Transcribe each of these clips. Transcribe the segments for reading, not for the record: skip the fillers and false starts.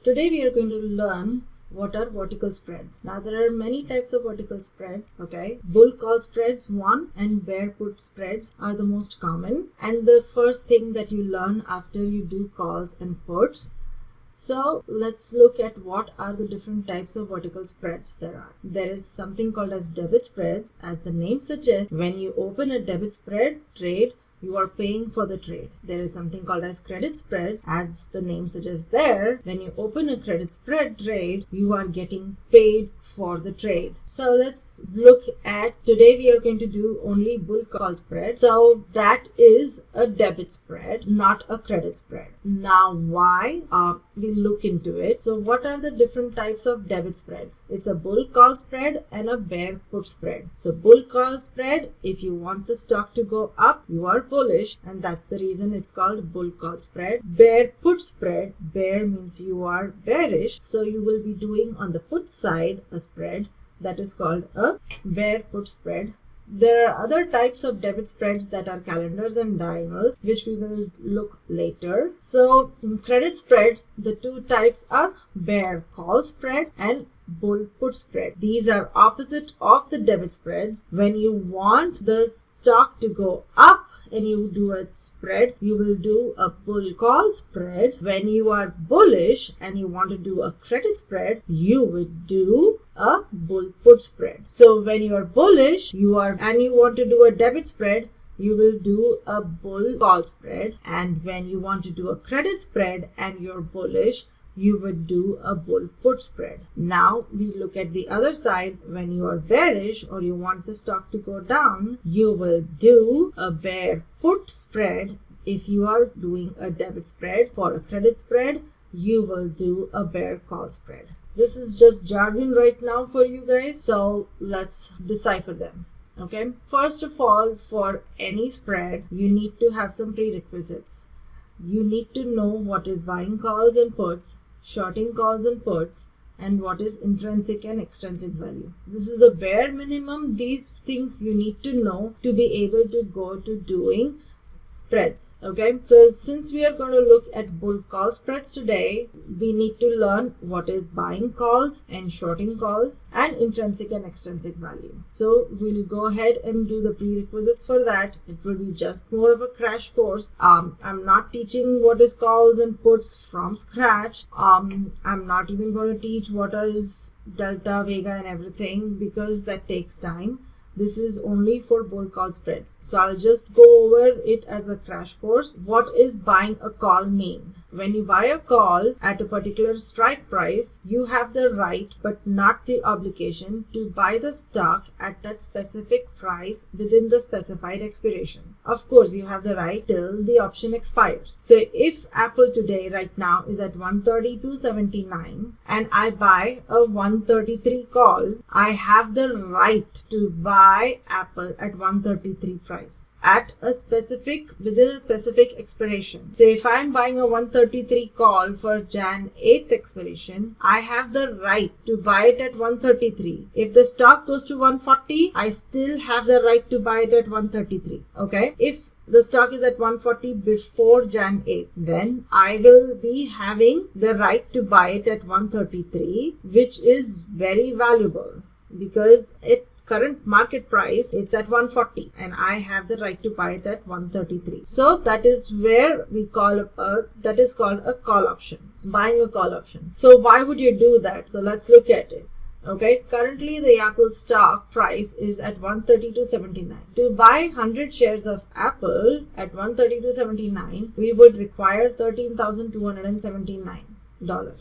Today we are going to learn what are vertical spreads. Now there are many types of vertical spreads, okay? Bull call spreads 1 and bear put spreads are the most common, and the first thing that you learn after you do calls and puts. So let's look at what are the different types of vertical spreads there are. There is something called as debit spreads. As the name suggests, when you open a debit spread trade, you are paying for the trade. There is something called as credit spreads. As the name suggests there, when you open a credit spread trade, you are getting paid for the trade. So let's look at, today we are going to do only bull call spread. So that is a debit spread, not a credit spread. Now why? We'll look into it. So what are the different types of debit spreads? It's a bull call spread and a bear put spread. So bull call spread, if you want the stock to go up, you are bullish, and that's the reason it's called bull call spread. Bear put spread, bear means you are bearish, so you will be doing on the put side a spread that is called a bear put spread. There are other types of debit spreads that are calendars and diagonals, which we will look later. So in credit spreads, the two types are bear call spread and bull put spread. These are opposite of the debit spreads. When you want the stock to go up and you do a spread, you will do a bull call spread. When you are bullish and you want to do a credit spread, you would do a bull put spread. So when you are bullish, you want to do a debit spread, you will do a bull call spread. And when you want to do a credit spread and you're bullish, you would do a bull put spread. Now we look at the other side. When you are bearish or you want the stock to go down, you will do a bear put spread. If you are doing a debit spread, for a credit spread, you will do a bear call spread. This is just jargon right now for you guys, so let's decipher them. Okay, first of all, for any spread, you need to have some prerequisites. You need to know what is buying calls and puts, shorting calls and puts, and what is intrinsic and extrinsic value. This is a bare minimum. These things you need to know to be able to go to doing spreads. Okay, so since we are going to look at bull call spreads today, we need to learn what is buying calls and shorting calls and intrinsic and extrinsic value. So we'll go ahead and do the prerequisites for that. It will be just more of a crash course. I'm not teaching what is calls and puts from scratch. I'm not even going to teach what is delta, vega and everything, because that takes time. This is only for bull call spreads. So I'll just go over it as a crash course. What is buying a call mean? When you buy a call at a particular strike price, you have the right but not the obligation to buy the stock at that specific price within the specified expiration. Of course, you have the right till the option expires. So if Apple today right now is at 132.79 and I buy a 133 call, I have the right to buy Apple at 133 price at a within a specific expiration. So if I'm buying a 133 call for Jan 8th expiration, I have the right to buy it at 133. If the stock goes to 140, I still have the right to buy it at 133. Okay, if the stock is at 140 before Jan 8, then I will be having the right to buy it at 133, which is very valuable because current market price, it's at 140 and I have the right to buy it at 133. So that is where we call that is called a call option, buying a call option. So why would you do that? So let's look at it. Okay, currently the Apple stock price is at 132.79. To buy 100 shares of Apple at 132.79, we would require $13,279.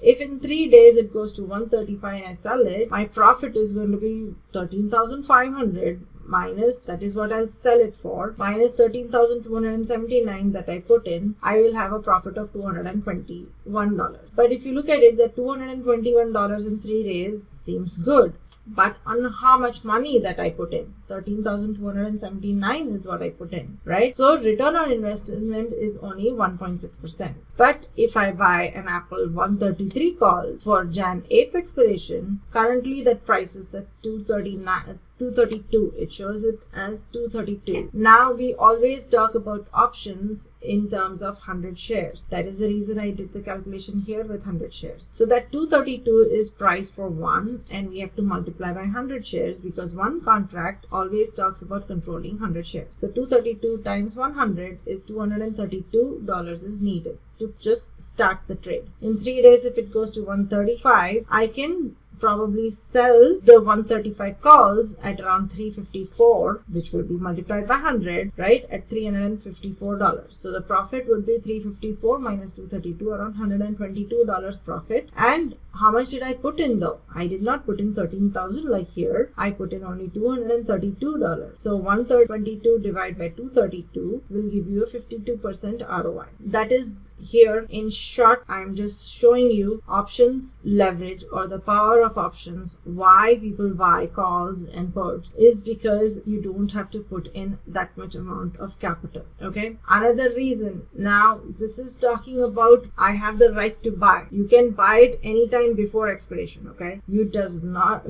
If in 3 days it goes to 135 and I sell it, my profit is going to be 13,500 minus, that is what I'll sell it for, minus 13,279 that I put in. I will have a profit of $221. But if you look at it, that $221 in 3 days seems good. But on how much money that I put in? 13,279 is what I put in, right? So return on investment is only 1.6%. But if I buy an Apple 133 call for Jan 8th expiration, currently that price is at 239 232. It shows it as 232. Now we always talk about options in terms of 100 shares. That is the reason I did the calculation here with 100 shares. So that 232 is price for one, and we have to multiply by 100 shares because one contract always talks about controlling 100 shares. So 232 times 100 is $232 is needed to just start the trade. In 3 days, if it goes to 135, I can probably sell the 135 calls at around 354, which will be multiplied by 100, right, at $354. So the profit would be 354 minus 232, around $122 profit. And how much did I put in though? I did not put in 13,000 like here. I put in only $232. So 122 divided by 232 will give you a 52% ROI. That is here in short. I am just showing you options leverage or the power of options. Why people buy calls and puts is because you don't have to put in that much amount of capital. Okay. Another reason, now this is talking about I have the right to buy. You can buy it anytime before expiration. Okay. You do not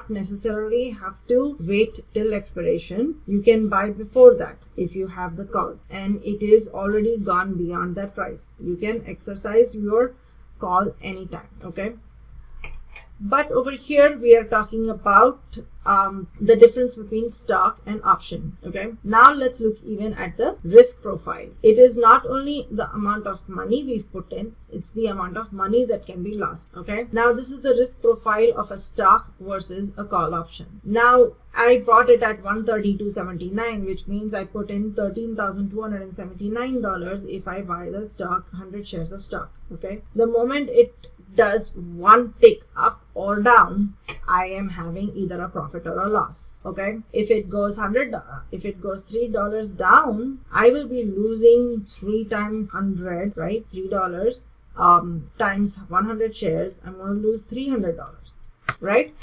necessarily have to wait till expiration. You can buy before that if you have the calls and it is already gone beyond that price. You can exercise your call anytime. Okay. But over here we are talking about the difference between stock and option. Okay. Now let's look even at the risk profile. It is not only the amount of money we've put in, it's the amount of money that can be lost. Okay. Now this is the risk profile of a stock versus a call option. Now I bought it at $132.79, which means I put in $13,279 if I buy the stock, 100 shares of stock. Okay. The moment it does one tick up or down, I am having either a profit or a loss. Okay. If it goes $3 down, I will be losing 3 times 100, right? $3 times 100 shares. I'm going to lose $300, right?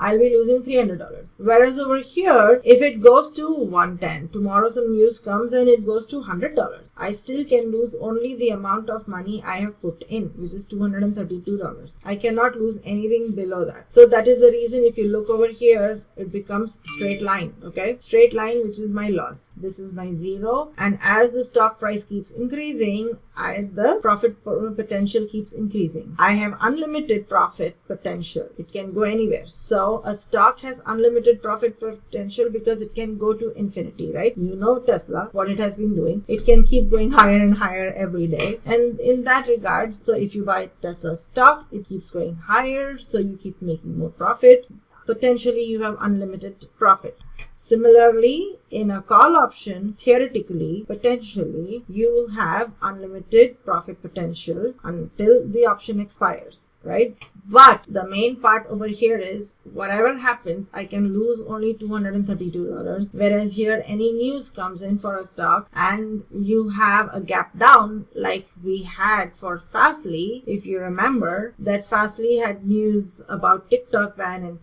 I'll be losing $300. Whereas over here, if it goes to 110, tomorrow some news comes and it goes to $100, I still can lose only the amount of money I have put in, which is $232. I cannot lose anything below that. So that is the reason if you look over here, it becomes straight line. Okay. Straight line, which is my loss. This is my zero. And as the stock price keeps increasing, the profit potential keeps increasing. I have unlimited profit potential. It can go anywhere. So a stock has unlimited profit potential because it can go to infinity, right? You know Tesla, what it has been doing. It can keep going higher and higher every day. And in that regard, so if you buy Tesla stock, it keeps going higher. So you keep making more profit. Potentially you have unlimited profit. Similarly, in a call option, theoretically, potentially, you have unlimited profit potential until the option expires, right? But the main part over here is whatever happens, I can lose only $232. Whereas here, any news comes in for a stock and you have a gap down like we had for Fastly. If you remember that Fastly had news about TikTok ban and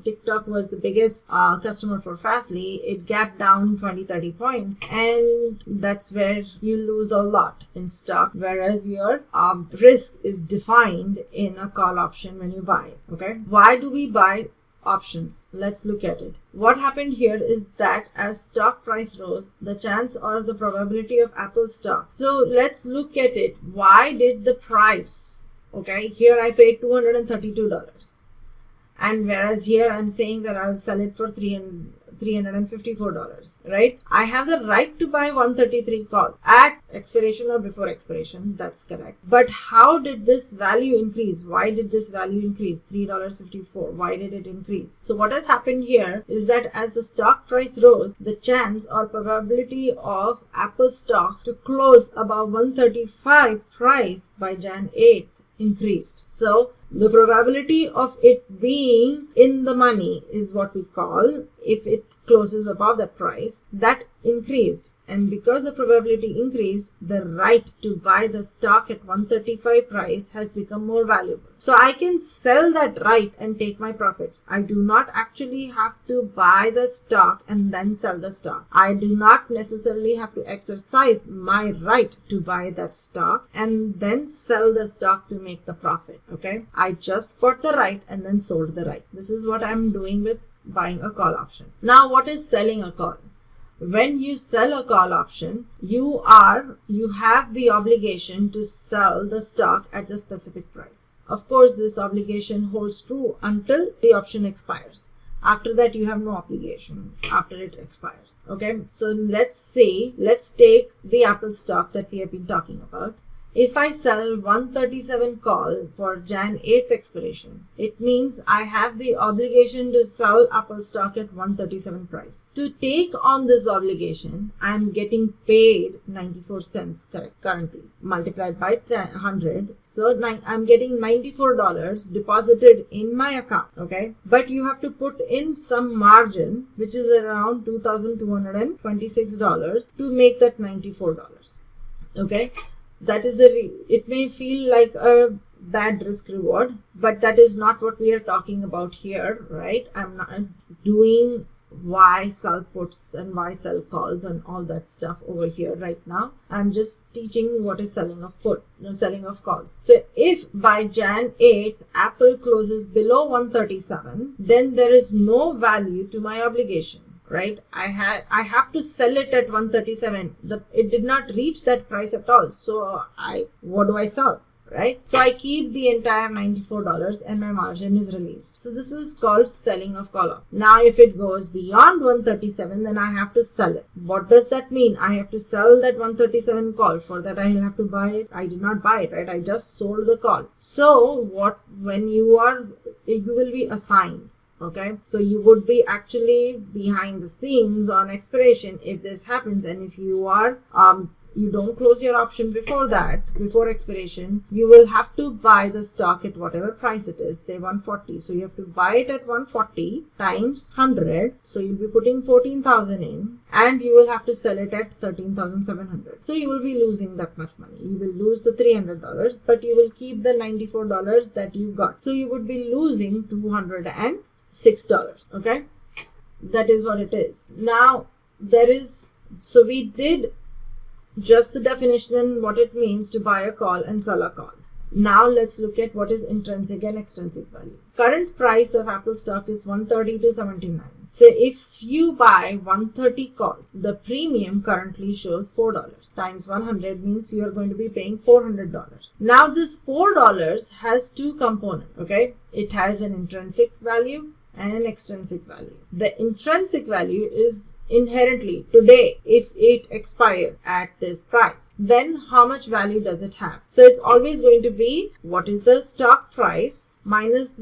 TikTok was the biggest customer for Fastly. It gapped down 20-30 points and that's where you lose a lot in stock, whereas your risk is defined in a call option when you buy it. Okay, why do we buy options? Let's look at it. What happened here is that as stock price rose, the chance or the probability of Apple stock. So let's look at it. Why did the price, okay, here I paid $232. And whereas here I'm saying that I'll sell it for $354, right? I have the right to buy 133 calls at expiration or before expiration. That's correct. But how did this value increase? Why did this value increase? $3.54. Why did it increase? So what has happened here is that as the stock price rose, the chance or probability of Apple stock to close above 135 price by Jan 8th increased. So the probability of it being in the money is what we call, if it closes above that price, that increased. And because the probability increased, the right to buy the stock at 135 price has become more valuable. So I can sell that right and take my profits. I do not actually have to buy the stock and then sell the stock. I do not necessarily have to exercise my right to buy that stock and then sell the stock to make the profit. Okay. I just bought the right and then sold the right. This is what I'm doing with buying a call option. Now, what is selling a call? When you sell a call option, you have the obligation to sell the stock at the specific price. Of course, this obligation holds true until the option expires. After that, you have no obligation after it expires. Okay, so let's take the Apple stock that we have been talking about. If I sell 137 call for Jan 8th expiration, it means I have the obligation to sell Apple stock at 137 price. To take on this obligation, I am getting paid 94 cents currently, multiplied by 100. So I'm getting $94 deposited in my account. Okay, but you have to put in some margin, which is around $2,226 to make that $94. Okay. That is it may feel like a bad risk reward, but that is not what we are talking about here, right? I'm not doing why sell puts and why sell calls and all that stuff over here right now. I'm just teaching what is selling of calls. So if by Jan 8th Apple closes below 137, then there is no value to my obligation. Right, I have to sell it at 137. It did not reach that price at all. So what do I sell? Right, so I keep the entire $94 and my margin is released. So this is called selling of call option. Now, if it goes beyond 137, then I have to sell it. What does that mean? I have to sell that 137 call. For that, I will have to buy it. I did not buy it, right? I just sold the call. So when you will be assigned. Okay, so you would be actually behind the scenes on expiration if this happens, and if you are you don't close your option before expiration, you will have to buy the stock at whatever price it is, say 140. So you have to buy it at 140 times 100. So you'll be putting 14,000 in, and you will have to sell it at 13,700. So you will be losing that much money. You will lose the $300, but you will keep the $94 that you got. So you would be losing $206. Okay, that is what it is. Now so we did just the definition and what it means to buy a call and sell a call. Now let's look at what is intrinsic and extrinsic value. Current price of Apple stock is $132.79. So if you buy 130 calls, the premium currently shows $4 times 100 means you are going to be paying $400. Now this $4 has two components. Okay, it has an intrinsic value and an extrinsic value. The intrinsic value is inherently today, if it expired at this price, then how much value does it have? So it's always going to be what is the stock price minus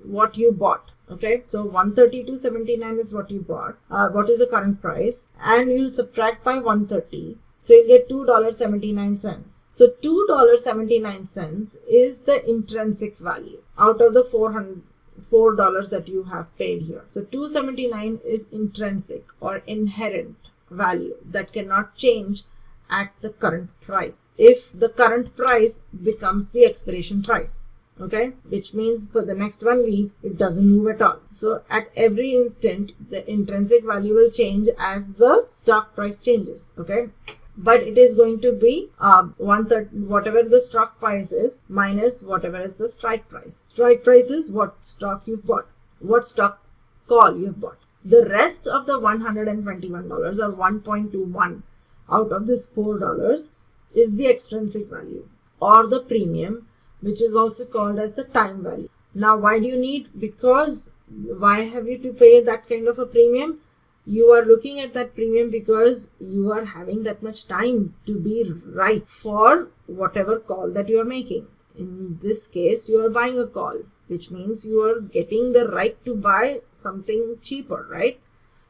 what you bought. Okay, so $132.79 is what you bought. What is the current price? And you'll subtract by 130. So you'll get $2.79. So $2.79 is the intrinsic value out of the $4 that you have paid here. So $2.79 is intrinsic or inherent value that cannot change at the current price if the current price becomes the expiration price. Okay, which means for the next 1 week it doesn't move at all. So at every instant the intrinsic value will change as the stock price changes. Okay, but it is going to be 1/3 whatever the stock price is minus whatever is the strike price. Strike price is what stock you've bought, what stock call you've bought. The rest of the $121 or 1.21 out of this $4 is the extrinsic value or the premium, which is also called as the time value. Now, why do you need? Because why have you to pay that kind of a premium? You are looking at that premium because you are having that much time to be right for whatever call that you are making. In this case, you are buying a call, which means you are getting the right to buy something cheaper, right?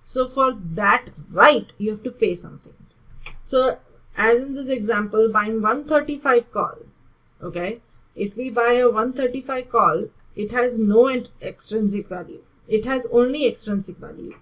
So for that right, you have to pay something. So as in this example, buying 135 call, okay? If we buy a 135 call, it has no extrinsic value. It has only extrinsic value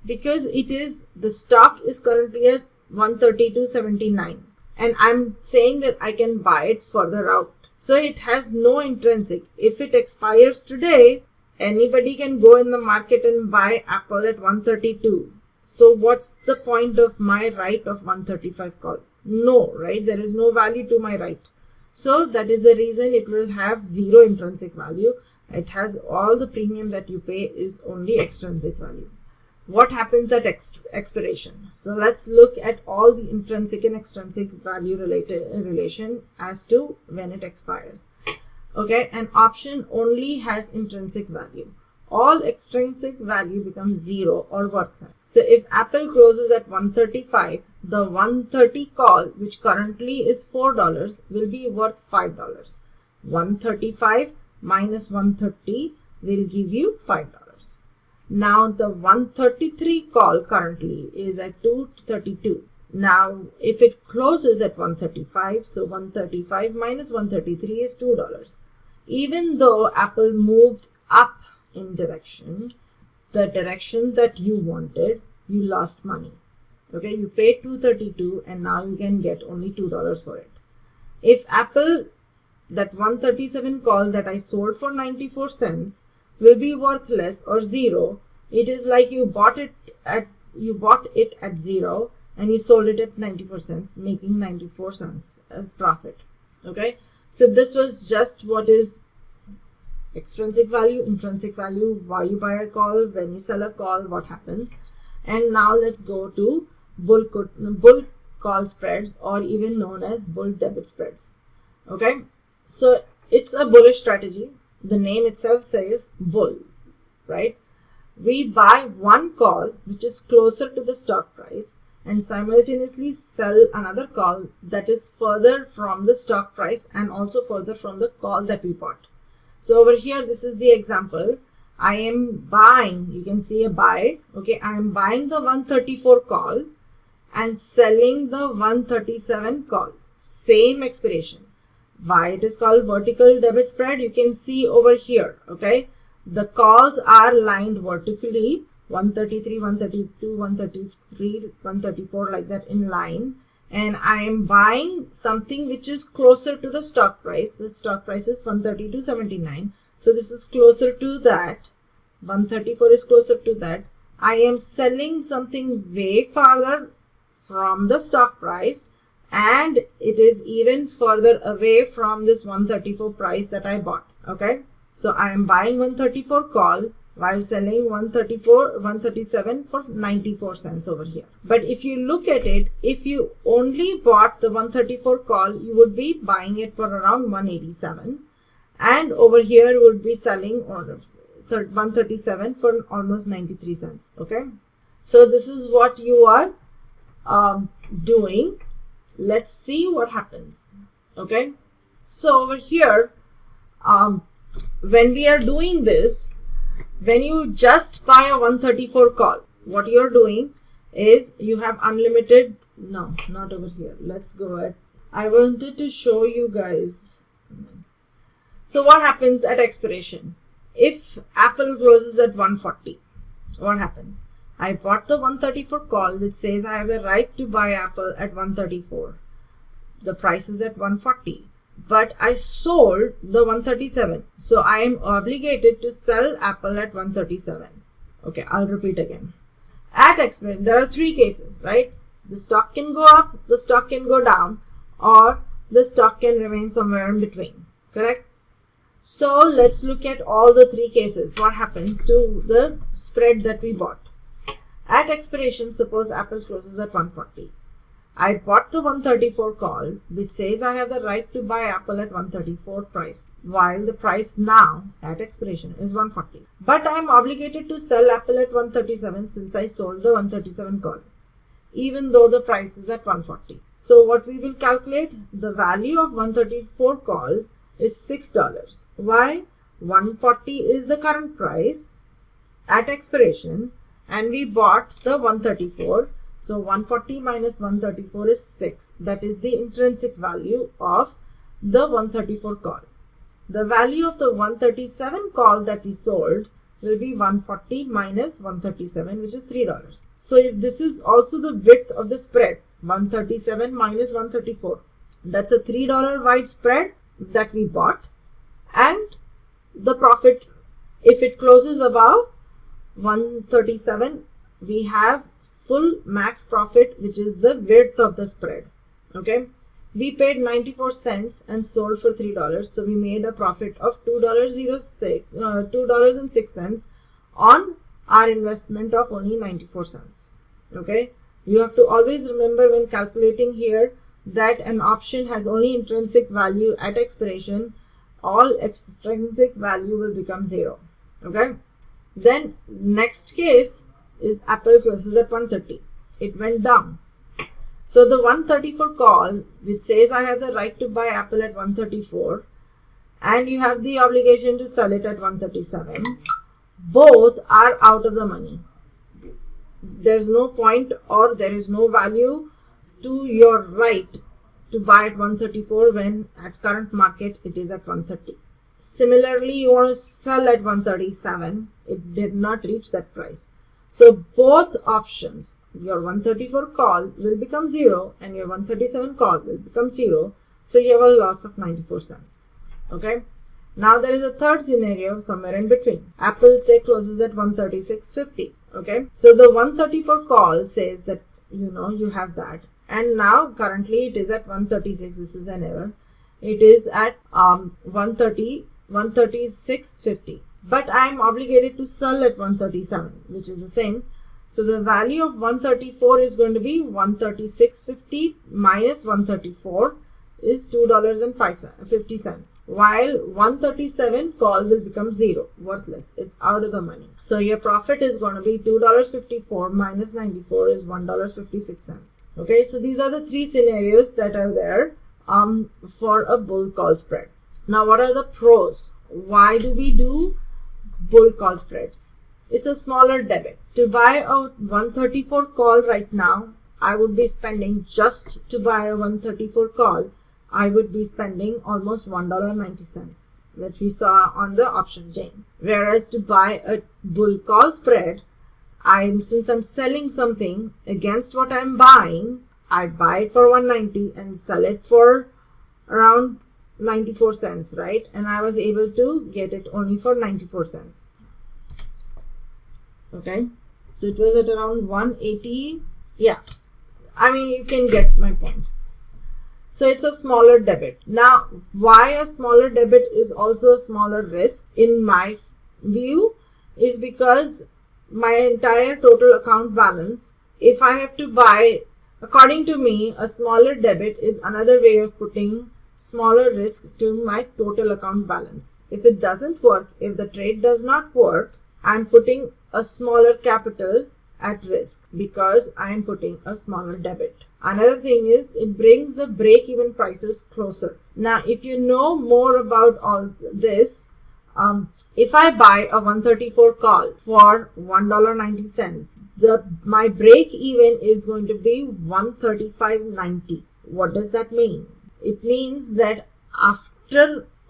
because the stock is currently at 132.79 and I'm saying that I can buy it further out. So it has no intrinsic. If it expires today, anybody can go in the market and buy Apple at 132. So what's the point of my right of 135 call? No, right? There is no value to my right. So that is the reason it will have zero intrinsic value It has all the premium that you pay is only extrinsic value. What happens at expiration? So let's look at all the intrinsic and extrinsic value relation as to when it expires. Okay, an option only has intrinsic value. All extrinsic value becomes 0 or worthless. So if Apple closes at 135, the 130 call, which currently is $4, will be worth $5. 135 minus 130 will give you $5. Now the 133 call currently is at 232. Now if it closes at 135, so 135 minus 133 is $2. Even though Apple moved up in direction, the direction that you wanted, you lost money. Okay, you paid 232 and now you can get only $2 for it. If Apple, that 137 call that I sold for 94 cents will be worthless or 0, it is like you bought it at 0 and you sold it at 94 cents, making 94 cents as profit. Okay, so this was just what is extrinsic value, intrinsic value, why you buy a call, when you sell a call, what happens. And now let's go to bull call spreads, or even known as bull debit spreads. Okay, so it's a bullish strategy. The name itself says bull, right? We buy one call which is closer to the stock price and simultaneously sell another call that is further from the stock price and also further from the call that we bought. So over here, this is the example. I am buying, you can see a buy. Okay, I am buying the 134 call and selling the 137 call. Same expiration. Why it is called vertical debit spread? You can see over here. Okay, the calls are lined vertically, 133, 132, 133, 134, like that in line. And I am buying something which is closer to the stock price. The stock price is 132.79. So this is closer to that. 134 is closer to that. I am selling something way farther from the stock price, and it is even further away from this 134 price that I bought. Okay, so I am buying 134 call while selling 137 for 94 cents over here. But if you look at it, if you only bought the 134 call, you would be buying it for around 187, and over here would be selling 137 for almost 93 cents. Okay, so this is what you are doing. Let's see what happens. Okay, so over here, when we are doing this, when you just buy a 134 call, what you're doing is you have unlimited. No, not over here. Let's go ahead. I wanted to show you guys. So what happens at expiration? If Apple closes at 140, what happens? I bought the 134 call which says I have the right to buy Apple at 134. The price is at 140. But I sold the 137, so I am obligated to sell Apple at 137. Okay, I'll repeat again. At expiration, there are three cases, right? The stock can go up, the stock can go down, or the stock can remain somewhere in between, correct? So let's look at all the three cases. What happens to the spread that we bought? At expiration, suppose Apple closes at 140. I bought the 134 call which says I have the right to buy Apple at 134 price, while the price now at expiration is 140. But I am obligated to sell Apple at 137 since I sold the 137 call, even though the price is at 140. So what we will calculate, the value of 134 call is $6. Why? 140 is the current price at expiration and we bought the 134. So 140 minus 134 is 6. That is the intrinsic value of the 134 call. The value of the 137 call that we sold will be 140 minus 137, which is $3. So if this is also the width of the spread, 137 minus 134. That's a $3 wide spread that we bought. And the profit, if it closes above 137, we have full max profit, which is the width of the spread. Okay, We paid 94 cents and sold for $3. So we made a profit of $2.06 on our investment of only 94 cents. Okay. You have to always remember when calculating here that an option has only intrinsic value at expiration. All extrinsic value will become 0. Okay. Then next case is Apple closes at 1:30. It went down. So the 134 call, which says I have the right to buy Apple at 134 and you have the obligation to sell it at 137, both are out of the money. There's no point or there is no value to your right to buy at 134 when at current market it is at 130. Similarly, you want to sell at 137, it did not reach that price. So both options, your 134 call will become 0 and your 137 call will become 0. So you have a loss of 94 cents. Okay. Now there is a third scenario somewhere in between. Apple say closes at 136.50. Okay. So the 134 call says that you have that. And now currently it is at 136. This is an error. It is at 136.50. But I am obligated to sell at 137, which is the same. So the value of 134 is going to be 136.50 minus 134 is $2.50. While 137 call will become 0, worthless. It's out of the money. So your profit is going to be $2.54 minus 94 is $1.56. Okay, so these are the three scenarios that are there for a bull call spread. Now, what are the pros? Why do we do bull call spreads? It's a smaller debit. To buy a 134 call right now, I would be spending, just to buy a 134 call, I would be spending almost $1.90 that we saw on the option chain. Whereas to buy a bull call spread, since I'm selling something against what I'm buying, I buy it for $1.90 and sell it for around 94 cents, right? And I was able to get it only for 94 cents. Okay, so it was at around 180. Yeah, I mean, you can get my point. So it's a smaller debit. Now, why a smaller debit is also a smaller risk in my view is because my entire total account balance, if I have to buy, according to me, a smaller debit is another way of putting smaller risk to my total account balance. If it doesn't work, if the trade does not work, I'm putting a smaller capital at risk because I'm putting a smaller debit. Another thing is it brings the break-even prices closer. Now, if you know more about all this, if I buy a 134 call for $1.90, my break-even is going to be $135.90. What does that mean? It means that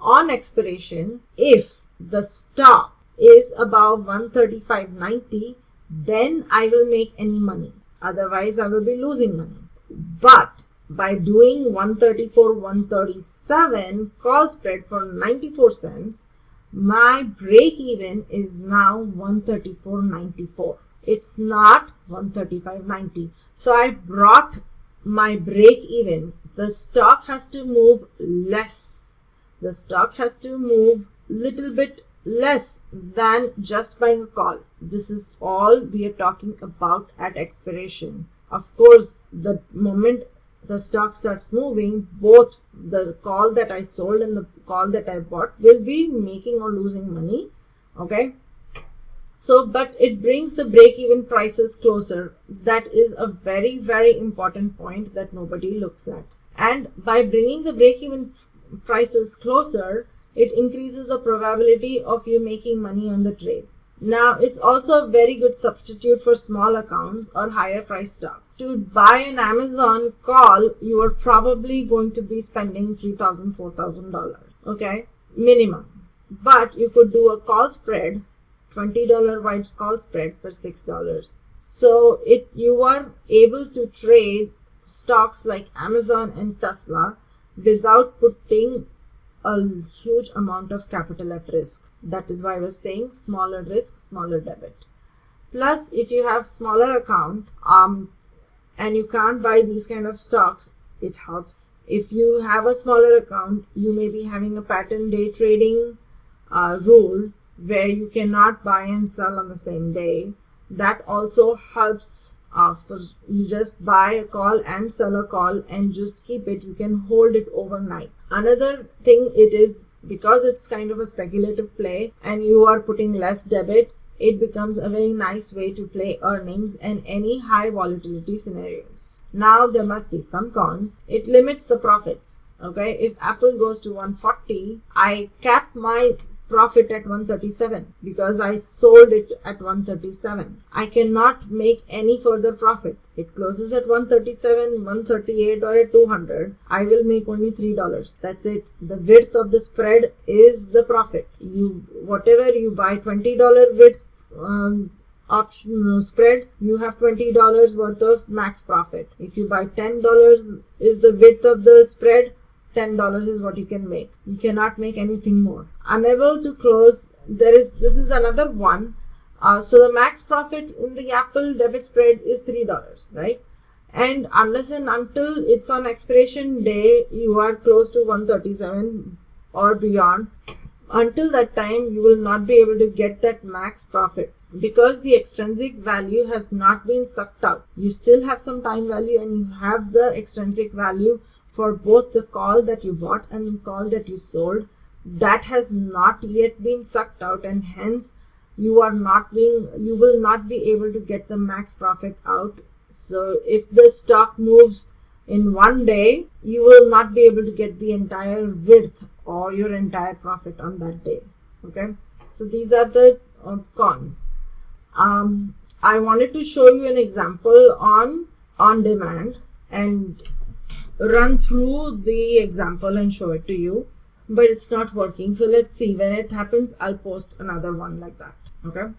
on expiration, if the stock is above $135.90, then I will make any money. Otherwise, I will be losing money. But by doing 134-137 call spread for 94 cents, my break even is now 134.94. It's not 135.90. So I brought my break even. The stock has to move less. The stock has to move little bit less than just buying a call. This is all we are talking about at expiration. Of course, the moment the stock starts moving, both the call that I sold and the call that I bought will be making or losing money. Okay. So, but it brings the break-even prices closer. That is a very, very important point that nobody looks at. And by bringing the break-even prices closer, it increases the probability of you making money on the trade. Now, it's also a very good substitute for small accounts or higher price stock. To buy an Amazon call, you are probably going to be spending $3,000, $4,000, okay, minimum. But you could do a call spread, $20 wide call spread for $6. So you are able to trade stocks like Amazon and Tesla without putting a huge amount of capital at risk. That is why I was saying smaller risk, smaller debit. Plus, if you have smaller account and you can't buy these kind of stocks it helps. If you have a smaller account, you may be having a pattern day trading rule where you cannot buy and sell on the same day. That also helps. For you just buy a call and sell a call and just keep it. You can hold it overnight. Another thing, it is because it's kind of a speculative play and you are putting less debit, it becomes a very nice way to play earnings in any high volatility scenarios. Now there must be some cons. It limits the profits. Okay, if Apple goes to 140, I cap my profit at 137 because I sold it at 137. I cannot make any further profit. It closes at 137, 138 or at 200. I will make only $3. That's it. The width of the spread is the profit. Whatever you buy $20 width option spread, you have $20 worth of max profit. If you buy $10 is the width of the spread, $10 is what you can make. You cannot make anything more. Unable to close, this is another one. So the max profit in the Apple debit spread is $3, right? And unless and until it's on expiration day, you are close to 137 or beyond. Until that time, you will not be able to get that max profit because the extrinsic value has not been sucked out. You still have some time value and you have the extrinsic value for both the call that you bought and the call that you sold. That has not yet been sucked out, and hence you will not be able to get the max profit out. So if the stock moves in one day, you will not be able to get the entire width or your entire profit on that day. Okay, so these are the cons. I wanted to show you an example on demand and run through the example and show it to you, but it's not working. So let's see, when it happens, I'll post another one like that. Okay.